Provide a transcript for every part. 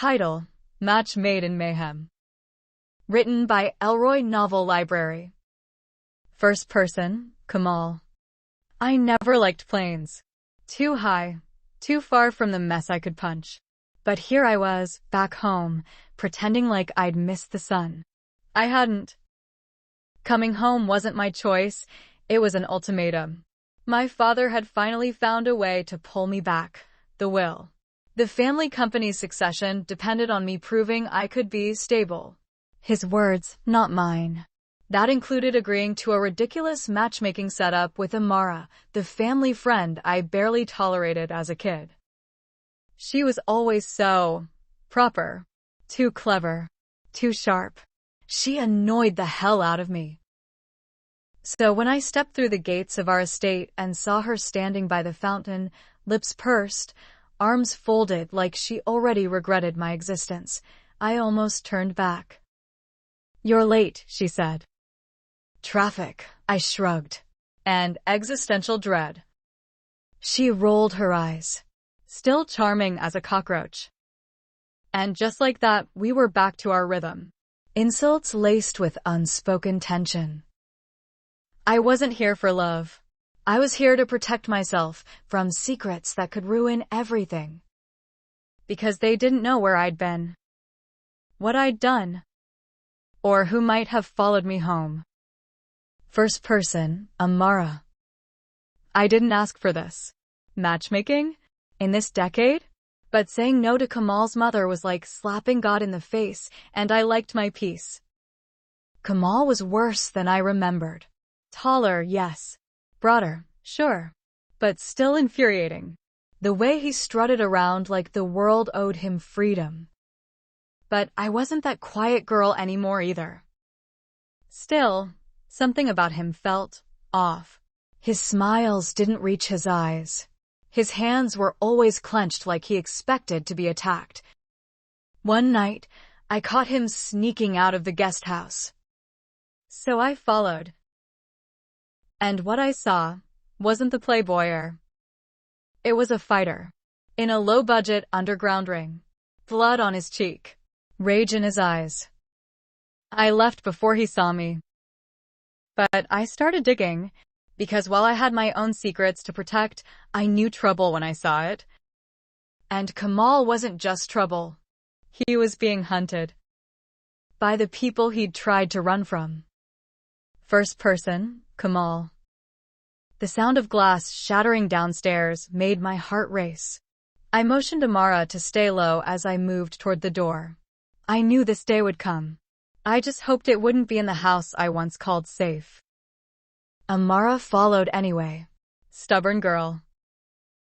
Title: Match Made in Mayhem. Written by Elroi. Novel library. First person, Kamal. I never liked planes. Too high, too far from the mess I could punch. But here I was, back home, pretending like I'd missed the sun. I hadn't. Coming home wasn't my choice, it was an ultimatum. My father had finally found a way to pull me back, the will. The family company's succession depended on me proving I could be stable. His words, not mine. That included agreeing to a ridiculous matchmaking setup with Amara, the family friend I barely tolerated as a kid. She was always so proper, too clever, too sharp. She annoyed the hell out of me. So when I stepped through the gates of our estate and saw her standing by the fountain, lips pursed, arms folded like she already regretted my existence, I almost turned back. "You're late," she said. "Traffic," I shrugged. "And existential dread." She rolled her eyes, still charming as a cockroach. And just like that, we were back to our rhythm. Insults laced with unspoken tension. I wasn't here for love. I was here to protect myself from secrets that could ruin everything. Because they didn't know where I'd been, what I'd done, or who might have followed me home. First person, Amara. I didn't ask for this. Matchmaking? In this decade? But saying no to Kamal's mother was like slapping God in the face, and I liked my peace. Kamal was worse than I remembered. Taller, yes. Broader, sure. But still infuriating. The way he strutted around like the world owed him freedom. But I wasn't that quiet girl anymore either. Still, something about him felt off. His smiles didn't reach his eyes. His hands were always clenched like he expected to be attacked. One night, I caught him sneaking out of the guest house. So I followed. And what I saw wasn't the playboyer. It was a fighter. In a low-budget underground ring. Blood on his cheek. Rage in his eyes. I left before he saw me. But I started digging, because while I had my own secrets to protect, I knew trouble when I saw it. And Kamal wasn't just trouble. He was being hunted. By the people he'd tried to run from. First person, Kamal. The sound of glass shattering downstairs made my heart race. I motioned Amara to stay low as I moved toward the door. I knew this day would come. I just hoped it wouldn't be in the house I once called safe. Amara followed anyway. Stubborn girl.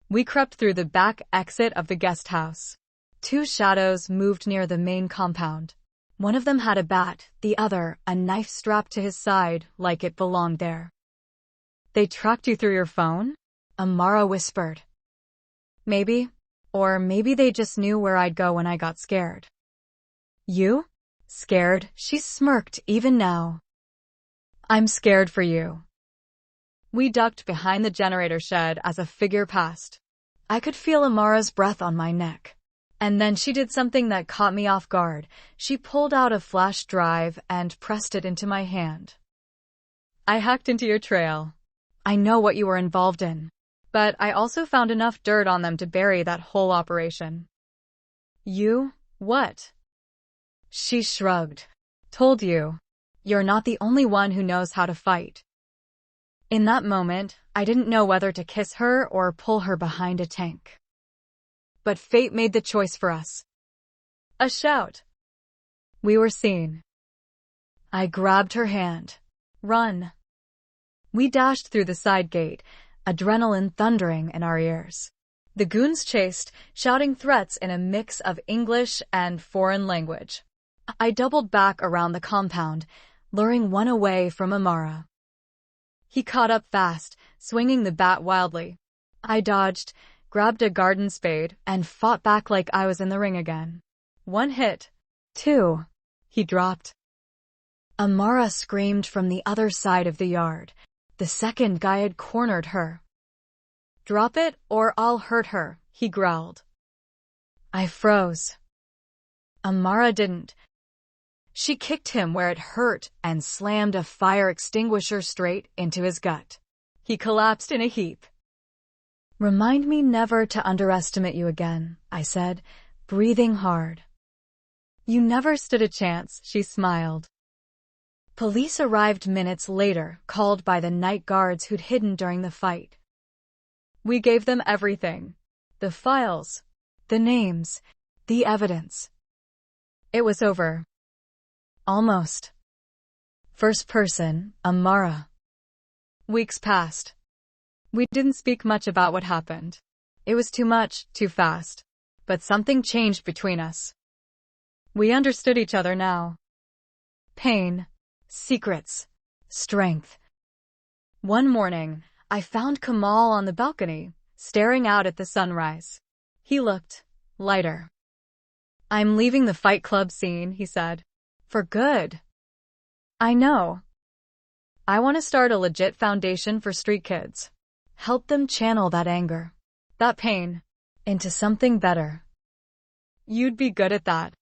We crept through the back exit of the guest house. Two shadows moved near the main compound. One of them had a bat, the other a knife strapped to his side like it belonged there. "They tracked you through your phone?" Amara whispered. "Maybe. Or maybe they just knew where I'd go when I got scared." "You? Scared?" She smirked even now. "I'm scared for you." We ducked behind the generator shed as a figure passed. I could feel Amara's breath on my neck. And then she did something that caught me off guard. She pulled out a flash drive and pressed it into my hand. "I hacked into your trail. I know what you were involved in. But I also found enough dirt on them to bury that whole operation." "You? What?" She shrugged. "Told you. You're not the only one who knows how to fight." In that moment, I didn't know whether to kiss her or pull her behind a tank. But fate made the choice for us. A shout. We were seen. I grabbed her hand. "Run." We dashed through the side gate, adrenaline thundering in our ears. The goons chased, shouting threats in a mix of English and foreign language. I doubled back around the compound, luring one away from Amara. He caught up fast, swinging the bat wildly. I dodged, grabbed a garden spade, and fought back like I was in the ring again. One hit. Two. He dropped. Amara screamed from the other side of the yard. The second guy had cornered her. "Drop it, or I'll hurt her," he growled. I froze. Amara didn't. She kicked him where it hurt and slammed a fire extinguisher straight into his gut. He collapsed in a heap. "Remind me never to underestimate you again," I said, breathing hard. "You never stood a chance," she smiled. Police arrived minutes later, called by the night guards who'd hidden during the fight. We gave them everything. The files, the names, the evidence. It was over. Almost. First person, Amara. Weeks passed. We didn't speak much about what happened. It was too much, too fast. But something changed between us. We understood each other now. Pain, secrets, strength. One morning, I found Kamal on the balcony, staring out at the sunrise. He looked lighter. "I'm leaving the Fight Club scene," he said. "For good." "I know. I want to start a legit foundation for street kids. Help them channel that anger, that pain, into something better. You'd be good at that."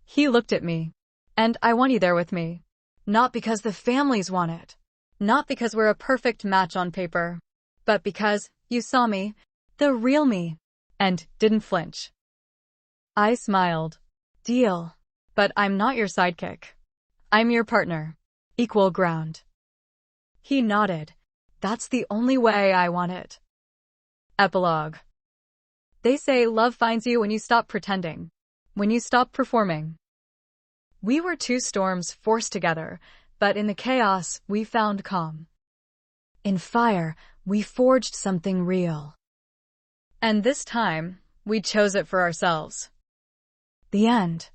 He looked at me. "And I want you there with me. Not because the families want it. Not because we're a perfect match on paper. But because you saw me, the real me, and didn't flinch." I smiled. "Deal. But I'm not your sidekick. I'm your partner. Equal ground." He nodded. "That's the only way I want it." Epilogue. They say love finds you when you stop pretending. When you stop performing. We were two storms forced together, but in the chaos, we found calm. In fire, we forged something real. And this time, we chose it for ourselves. The end.